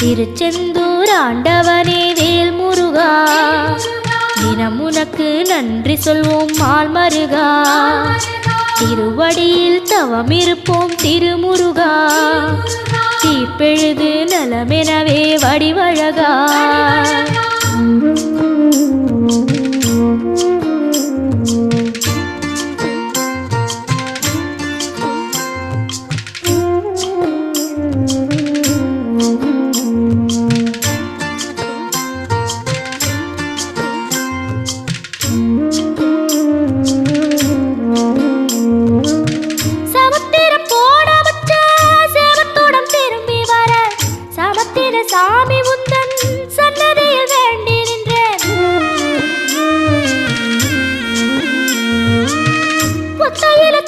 திருச்செந்தூர் ஆண்டவனே வேல் முருகா, தினம் உனக்கு நன்றி சொல்வோம் மால் மருகா. திருவடியில் தவம் இருப்போம் திருமுருகா, தீப்பெழுது நலமெனவே வடிவழகா. சாமி உந்தன் சன்னதியில் வேண்டி நின்றேன். ஒத்தையில